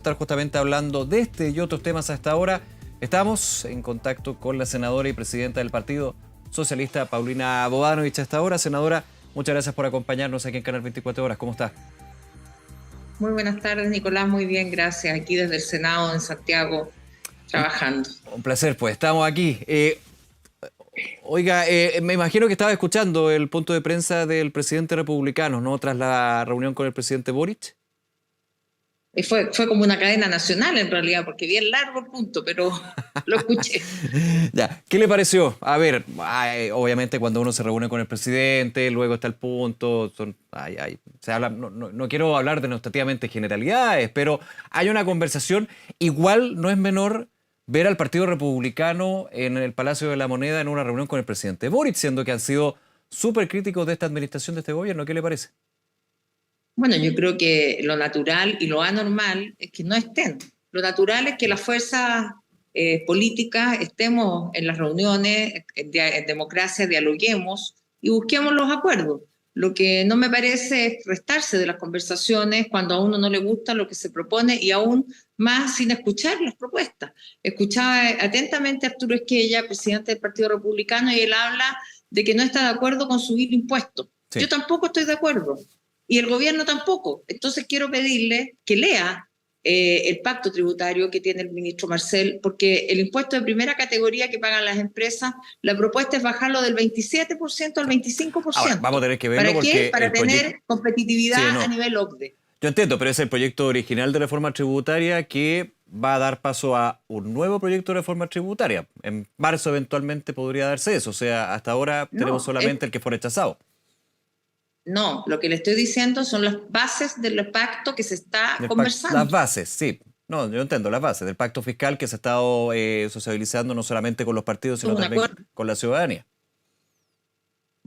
Estar justamente hablando de este y otros temas a esta hora. Estamos en contacto con la senadora y presidenta del Partido Socialista, Paulina Bodanovich, a esta hora. Senadora, muchas gracias por acompañarnos aquí en Canal 24 Horas. ¿Cómo está? Muy buenas tardes, Nicolás. Muy bien, gracias. Aquí desde el Senado en Santiago, trabajando. Un placer, pues estamos aquí. Oiga, me imagino que estaba escuchando el punto de prensa del presidente republicano, ¿no? Tras la reunión con el presidente Boric. Y fue como una cadena nacional en realidad, porque bien largo el punto, pero lo escuché. Ya, ¿qué le pareció? A ver, obviamente cuando uno se reúne con el presidente, luego está el punto, se habla, no quiero hablar denotativamente generalidades, pero hay una conversación. Igual no es menor ver al Partido Republicano en el Palacio de la Moneda en una reunión con el presidente Boric, siendo que han sido súper críticos de esta administración, de este gobierno. ¿Qué le parece? Bueno, yo creo que lo natural y lo anormal es que no estén. Lo natural es que las fuerzas políticas estemos en las reuniones, en democracia, dialoguemos y busquemos los acuerdos. Lo que no me parece es restarse de las conversaciones cuando a uno no le gusta lo que se propone y aún más sin escuchar las propuestas. Escuchaba atentamente a Arturo Esquella, presidente del Partido Republicano, y él habla de que no está de acuerdo con subir impuestos. Sí. Yo tampoco estoy de acuerdo. Y el gobierno tampoco. Entonces quiero pedirle que lea el pacto tributario que tiene el ministro Marcel, porque el impuesto de primera categoría que pagan las empresas, la propuesta es bajarlo del 27% al 25%. Ahora, vamos a tener que verlo. ¿Para qué? Para tener competitividad a nivel OCDE. Yo entiendo, pero es el proyecto original de reforma tributaria que va a dar paso a un nuevo proyecto de reforma tributaria. En marzo eventualmente podría darse eso. O sea, hasta ahora tenemos solamente el que fue rechazado. No, lo que le estoy diciendo son las bases del pacto que se está conversando. Las bases, sí. No, yo entiendo las bases del pacto fiscal que se ha estado sociabilizando no solamente con los partidos, sino también con la ciudadanía.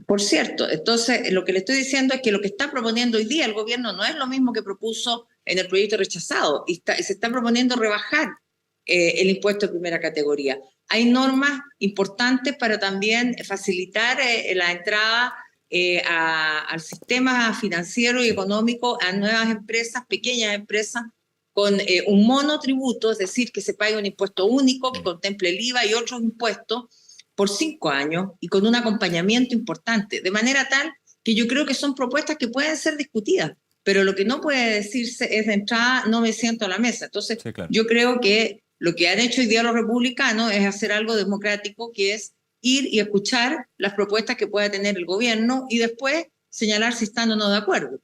Por cierto, entonces lo que le estoy diciendo es que lo que está proponiendo hoy día el gobierno no es lo mismo que propuso en el proyecto rechazado. Y se está proponiendo rebajar el impuesto de primera categoría. Hay normas importantes para también facilitar la entrada al sistema financiero y económico a nuevas empresas, pequeñas empresas, con un monotributo, es decir, que se pague un impuesto único que contemple el IVA y otros impuestos por 5 años y con un acompañamiento importante, de manera tal que yo creo que son propuestas que pueden ser discutidas, pero lo que no puede decirse es de entrada no me siento a la mesa. Entonces, sí, claro. Yo creo que lo que han hecho hoy día los republicanos es hacer algo democrático, que es ir y escuchar las propuestas que pueda tener el gobierno y después señalar si están o no de acuerdo.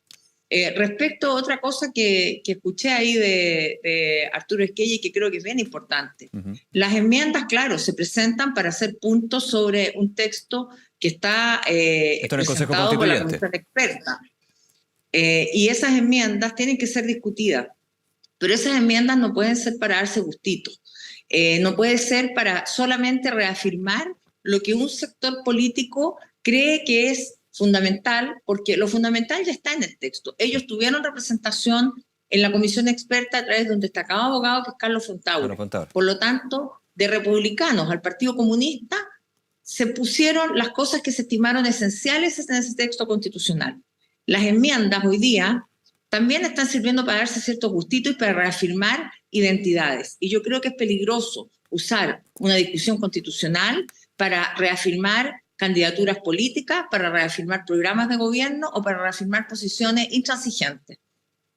Respecto a otra cosa que escuché ahí de Arturo Esquella y que creo que es bien importante. Las enmiendas, claro, se presentan para hacer puntos sobre un texto que está presentado por la comisión experta. Y esas enmiendas tienen que ser discutidas, pero esas enmiendas no pueden ser para darse gustitos. No puede ser para solamente reafirmar lo que un sector político cree que es fundamental, porque lo fundamental ya está en el texto. Ellos tuvieron representación en la comisión experta a través de un destacado abogado que es Carlos Fontaura. Por lo tanto, de republicanos al Partido Comunista se pusieron las cosas que se estimaron esenciales en ese texto constitucional. Las enmiendas hoy día también están sirviendo para darse ciertos gustitos y para reafirmar identidades. Y yo creo que es peligroso usar una discusión constitucional para reafirmar candidaturas políticas, para reafirmar programas de gobierno o para reafirmar posiciones intransigentes.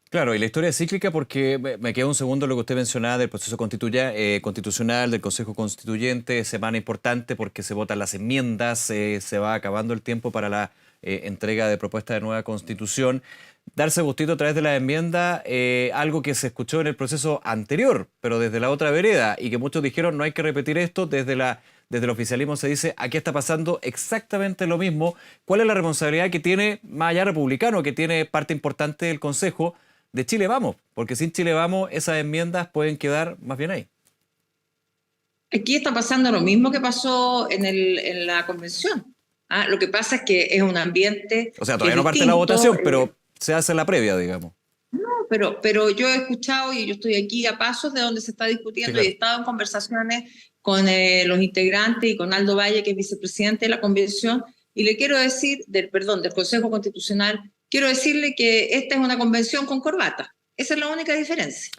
Claro, y la historia es cíclica porque me queda un segundo lo que usted mencionaba del proceso constitucional, del Consejo Constituyente, semana importante porque se votan las enmiendas, se va acabando el tiempo para la entrega de propuestas de nueva constitución. Darse gustito a través de la enmienda, algo que se escuchó en el proceso anterior, pero desde la otra vereda, y que muchos dijeron no hay que repetir esto, desde el oficialismo se dice aquí está pasando exactamente lo mismo. ¿Cuál es la responsabilidad que tiene, más allá republicano, que tiene parte importante del Consejo, de Chile Vamos? Porque sin Chile Vamos esas enmiendas pueden quedar más bien ahí. Aquí está pasando lo mismo que pasó en la convención. Lo que pasa es que es un ambiente... O sea, todavía no parte la votación, pero se hace la previa, digamos. No, pero yo he escuchado y yo estoy aquí a pasos de donde se está discutiendo, sí, claro. Y he estado en conversaciones con los integrantes y con Aldo Valle, que es vicepresidente de la convención, y le quiero decir, del Consejo Constitucional, quiero decirle que esta es una convención con corbata. Esa es la única diferencia.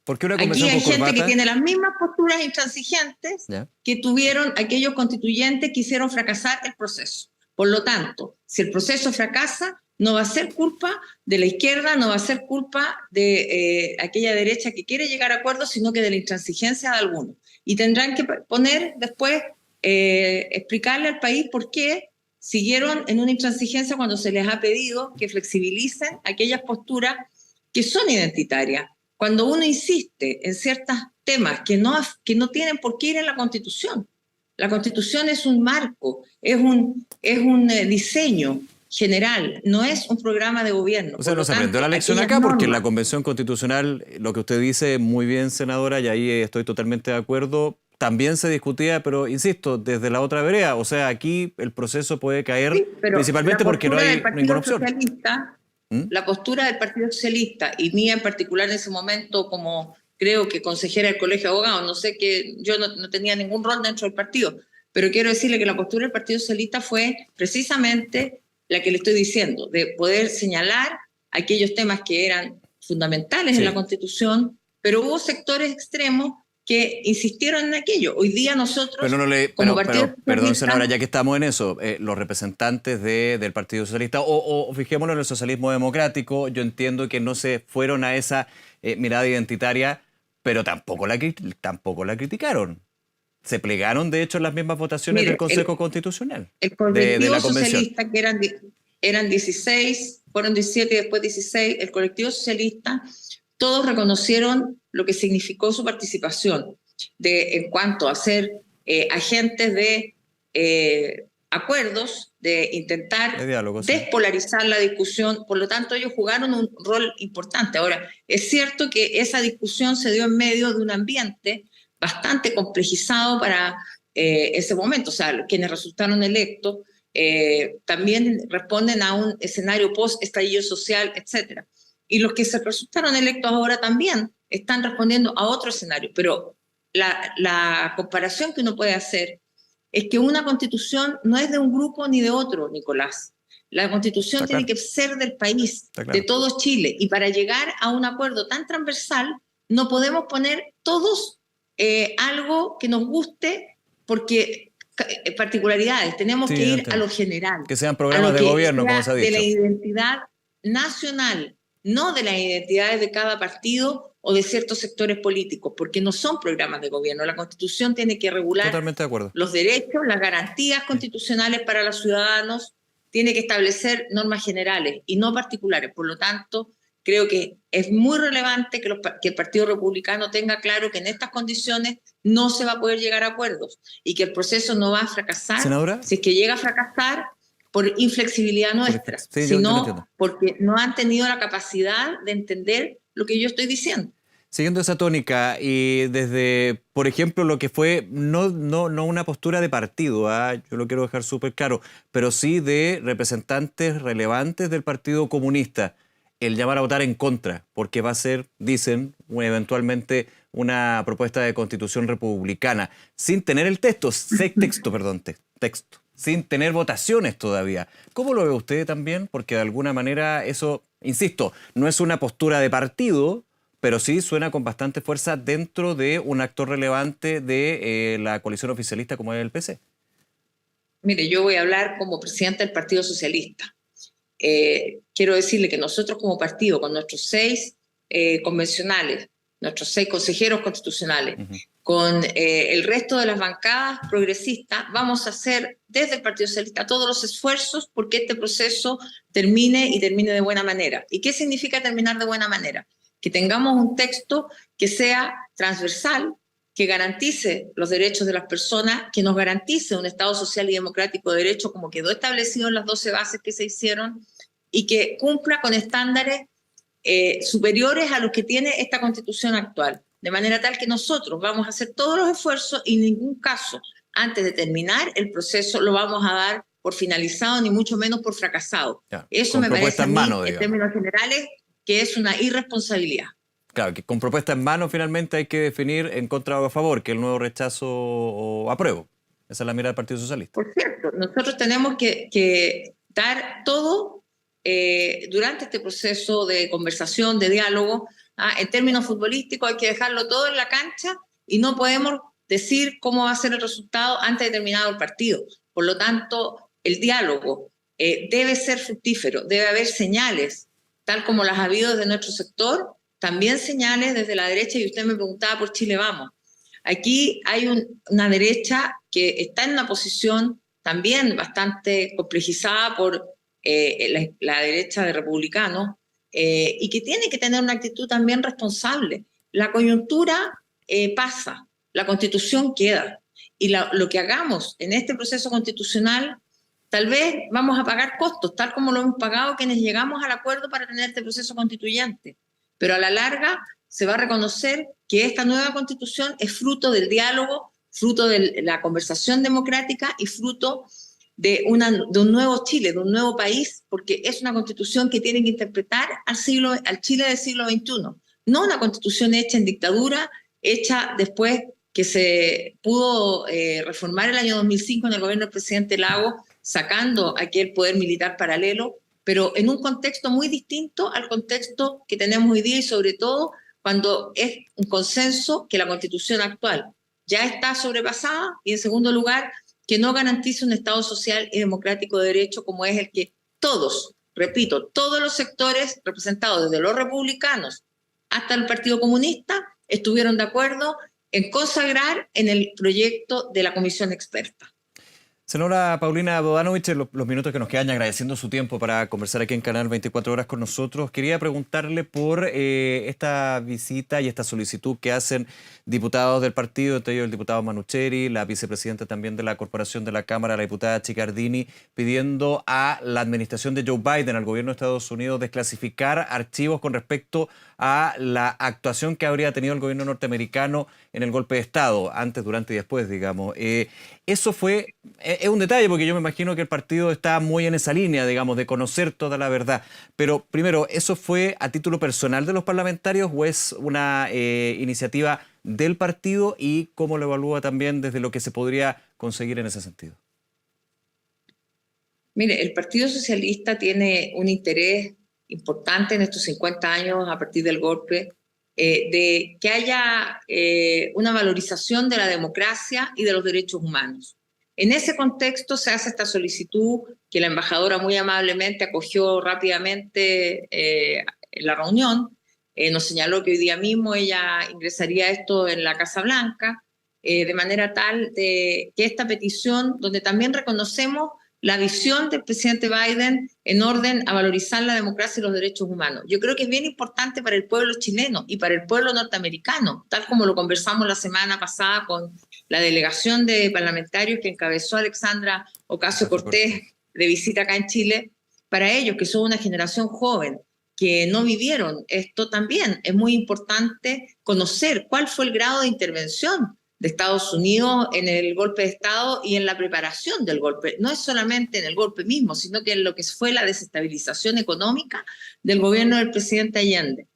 ¿Por qué una Aquí convención hay con gente que corbata? tiene las mismas posturas intransigentes ¿Ya? que tuvieron aquellos constituyentes que hicieron fracasar el proceso. Por lo tanto, si el proceso fracasa, no va a ser culpa de la izquierda, no va a ser culpa de aquella derecha que quiere llegar a acuerdos, sino que de la intransigencia de algunos. Y tendrán que poner después, explicarle al país por qué siguieron en una intransigencia cuando se les ha pedido que flexibilicen aquellas posturas que son identitarias. Cuando uno insiste en ciertos temas que no tienen por qué ir en la Constitución. La Constitución es un marco, es un diseño general, no es un programa de gobierno. O sea, Por no lo se aprendió tanto, la lección aquellas acá porque en la normas. Convención Constitucional, lo que usted dice muy bien, senadora, y ahí estoy totalmente de acuerdo, también se discutía, pero insisto, desde la otra vereda. O sea, aquí el proceso puede caer Sí, pero la principalmente porque no postura del hay ninguna Partido opción. Socialista, ¿Mm? la postura del Partido Socialista y mía en particular en ese momento como creo que consejera del Colegio de Abogados, no sé que yo no tenía ningún rol dentro del partido, pero quiero decirle que la postura del Partido Socialista fue precisamente la que le estoy diciendo, de poder señalar aquellos temas que eran fundamentales en la Sí. Constitución, pero hubo sectores extremos que insistieron en aquello. Hoy día nosotros, como Partido Perdón, senadora, Socialista, ya que estamos en eso, los representantes del Partido Socialista, o fijémonos en el socialismo democrático, yo entiendo que no se fueron a esa mirada identitaria, pero tampoco la criticaron. Se plegaron, de hecho, en las mismas votaciones del mire, Consejo Constitucional, el de colectivo la Convención. socialista, que eran 16, fueron 17 y después 16, el colectivo socialista, todos reconocieron lo que significó su participación en cuanto a ser agentes de acuerdos, de intentar De diálogo, sí. despolarizar la discusión. Por lo tanto, ellos jugaron un rol importante. Ahora, es cierto que esa discusión se dio en medio de un ambiente bastante complejizado para ese momento. O sea, quienes resultaron electos también responden a un escenario post-estallido social, etcétera. Y los que se resultaron electos ahora también están respondiendo a otro escenario. Pero la comparación que uno puede hacer es que una constitución no es de un grupo ni de otro, Nicolás. La constitución Está tiene claro, que ser del país, está de claro. todo Chile. Y para llegar a un acuerdo tan transversal, no podemos poner todos algo que nos guste porque particularidades, tenemos Sí, que yo ir a entiendo. lo general, Que sean a programas lo de que gobierno, como sea se ha de la dicho. identidad nacional, no de las identidades de cada partido o de ciertos sectores políticos, porque no son programas de gobierno. La Constitución tiene que regular Totalmente de acuerdo. los derechos, las garantías Sí. constitucionales para los ciudadanos, tiene que establecer normas generales y no particulares. Por lo tanto, creo que es muy relevante que el Partido Republicano tenga claro que en estas condiciones no se va a poder llegar a acuerdos y que el proceso no va a fracasar Senadora, si es que llega a fracasar por inflexibilidad nuestra, sí, yo lo entiendo. sino porque no han tenido la capacidad de entender lo que yo estoy diciendo. Siguiendo esa tónica y desde, por ejemplo, lo que fue no una postura de partido, yo lo quiero dejar súper claro, pero sí de representantes relevantes del Partido Comunista, el llamar a votar en contra, porque va a ser, dicen, eventualmente una propuesta de constitución republicana, sin tener el texto, sin tener votaciones todavía. ¿Cómo lo ve usted también? Porque de alguna manera eso, insisto, no es una postura de partido, pero sí suena con bastante fuerza dentro de un actor relevante de la coalición oficialista como es el PC. Mire, yo voy a hablar como presidenta del Partido Socialista. Quiero decirle que nosotros como partido, con nuestros 6 convencionales, nuestros 6 consejeros constitucionales, con el resto de las bancadas progresistas, vamos a hacer desde el Partido Socialista todos los esfuerzos porque este proceso termine y termine de buena manera. ¿Y qué significa terminar de buena manera? Que tengamos un texto que sea transversal, que garantice los derechos de las personas, que nos garantice un Estado social y democrático de derecho como quedó establecido en las 12 bases que se hicieron y que cumpla con estándares superiores a los que tiene esta Constitución actual. De manera tal que nosotros vamos a hacer todos los esfuerzos y en ningún caso, antes de terminar el proceso, lo vamos a dar por finalizado, ni mucho menos por fracasado. Ya, Eso con me parece propuesta a en mí, mano, en digamos. términos generales, que es una irresponsabilidad. Claro, que con propuesta en mano finalmente hay que definir en contra o a favor, que el nuevo rechazo o apruebo. Esa es la mirada del Partido Socialista. Por cierto, nosotros tenemos que dar todo durante este proceso de conversación, de diálogo, En términos futbolísticos hay que dejarlo todo en la cancha y no podemos decir cómo va a ser el resultado antes de terminado el partido. Por lo tanto, el diálogo debe ser fructífero, debe haber señales, tal como las ha habido desde nuestro sector, también señales desde la derecha, y usted me preguntaba por Chile Vamos. Aquí hay una derecha que está en una posición también bastante complejizada por la derecha de republicanos, y que tiene que tener una actitud también responsable. La coyuntura pasa, la Constitución queda, y lo que hagamos en este proceso constitucional, tal vez vamos a pagar costos, tal como lo hemos pagado quienes llegamos al acuerdo para tener este proceso constituyente, pero a la larga se va a reconocer que esta nueva Constitución es fruto del diálogo, fruto de la conversación democrática y fruto de un nuevo Chile, de un nuevo país, porque es una Constitución que tiene que interpretar al Chile del siglo XXI, no una Constitución hecha en dictadura, hecha después que se pudo reformar el año 2005 en el gobierno del presidente Lagos, sacando aquel poder militar paralelo, pero en un contexto muy distinto al contexto que tenemos hoy día, y sobre todo cuando es un consenso que la Constitución actual ya está sobrepasada, y en segundo lugar, que no garantiza un Estado social y democrático de derecho como es el que todos, repito, todos los sectores representados, desde los republicanos hasta el Partido Comunista, estuvieron de acuerdo en consagrar en el proyecto de la comisión experta. Senadora Paulina Bodanovich, los minutos que nos quedan, agradeciendo su tiempo para conversar aquí en Canal 24 Horas con nosotros, quería preguntarle por esta visita y esta solicitud que hacen diputados del partido, entre ellos el diputado Manucheri, la vicepresidenta también de la Corporación de la Cámara, la diputada Chiccardini, pidiendo a la administración de Joe Biden, al gobierno de Estados Unidos, desclasificar archivos con respecto a la actuación que habría tenido el gobierno norteamericano en el golpe de Estado, antes, durante y después, digamos. Eso es un detalle, porque yo me imagino que el partido está muy en esa línea, digamos, de conocer toda la verdad. Pero primero, ¿eso fue a título personal de los parlamentarios o es una iniciativa del partido, y cómo lo evalúa también desde lo que se podría conseguir en ese sentido? Mire, el Partido Socialista tiene un interés importante en estos 50 años a partir del golpe, de que haya una valorización de la democracia y de los derechos humanos. En ese contexto se hace esta solicitud que la embajadora muy amablemente acogió rápidamente en la reunión. Nos señaló que hoy día mismo ella ingresaría esto en la Casa Blanca, de manera tal que esta petición, donde también reconocemos la visión del presidente Biden en orden a valorizar la democracia y los derechos humanos. Yo creo que es bien importante para el pueblo chileno y para el pueblo norteamericano, tal como lo conversamos la semana pasada con la delegación de parlamentarios que encabezó Alexandra Ocasio-Cortez de visita acá en Chile. Para ellos, que son una generación joven, que no vivieron esto, también es muy importante conocer cuál fue el grado de intervención de Estados Unidos en el golpe de Estado y en la preparación del golpe. No es solamente en el golpe mismo, sino que en lo que fue la desestabilización económica del gobierno del presidente Allende.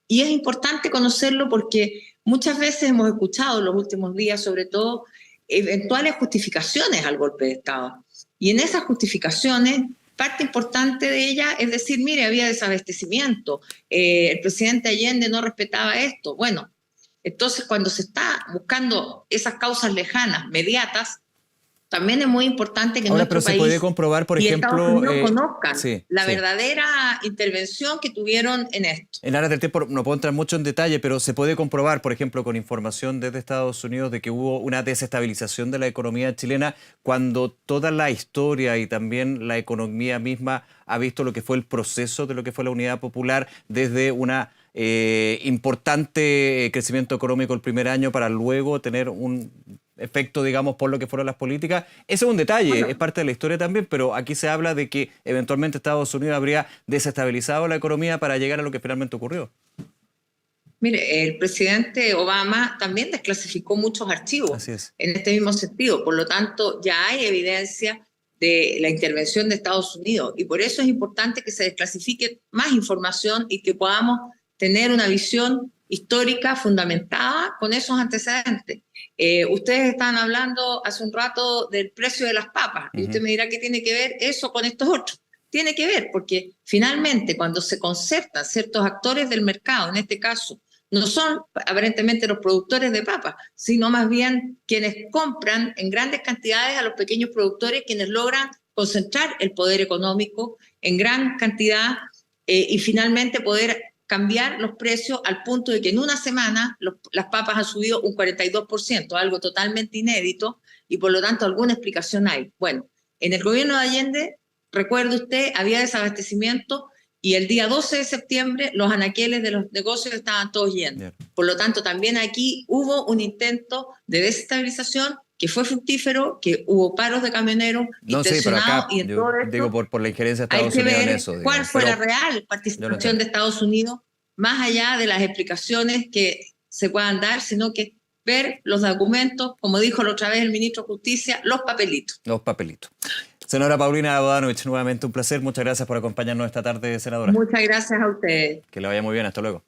Y es importante conocerlo porque muchas veces hemos escuchado en los últimos días, sobre todo, eventuales justificaciones al golpe de Estado. Y en esas justificaciones, parte importante de ella es decir, mire, había desabastecimiento, el presidente Allende no respetaba esto. Bueno, entonces cuando se está buscando esas causas lejanas, mediatas, también es muy importante que nuestro país puede comprobar, por ejemplo, Estados Unidos conozcan la verdadera intervención que tuvieron en esto. En aras del tiempo no puedo entrar mucho en detalle, pero se puede comprobar, por ejemplo, con información desde Estados Unidos, de que hubo una desestabilización de la economía chilena cuando toda la historia y también la economía misma ha visto lo que fue el proceso de lo que fue la Unidad Popular, desde una importante crecimiento económico el primer año para luego tener un efecto, digamos, por lo que fueron las políticas. Ese es un detalle, bueno, es parte de la historia también, pero aquí se habla de que eventualmente Estados Unidos habría desestabilizado la economía para llegar a lo que finalmente ocurrió. Mire, el presidente Obama también desclasificó muchos archivos en este mismo sentido, por lo tanto ya hay evidencia de la intervención de Estados Unidos, y por eso es importante que se desclasifique más información y que podamos tener una visión histórica fundamentada con esos antecedentes. Ustedes estaban hablando hace un rato del precio de las papas, y usted me dirá qué tiene que ver eso con estos otros. tiene que ver, porque finalmente cuando se concertan ciertos actores del mercado, en este caso, no son aparentemente los productores de papas, sino más bien quienes compran en grandes cantidades a los pequeños productores, quienes logran concentrar el poder económico en gran cantidad y finalmente poder cambiar los precios al punto de que en una semana las papas han subido un 42%, algo totalmente inédito, y por lo tanto alguna explicación hay. Bueno, en el gobierno de Allende, recuerde usted, había desabastecimiento y el día 12 de septiembre los anaqueles de los negocios estaban todos llenos. Bien. Por lo tanto, también aquí hubo un intento de desestabilización que fue fructífero, que hubo paros de camioneros No, sí, pero intencionados acá y en yo todo esto digo por la injerencia de hay Estados que Unidos en ver eso. cuál Digamos. fue Pero la real yo lo participación entiendo. de Estados Unidos, más allá de las explicaciones que se puedan dar, sino que ver los documentos, como dijo la otra vez el ministro de Justicia, los papelitos. Los papelitos. Senadora Paulina Bodanovich, nuevamente un placer. Muchas gracias por acompañarnos esta tarde, senadora. Muchas gracias a ustedes. Que le vaya muy bien. Hasta luego.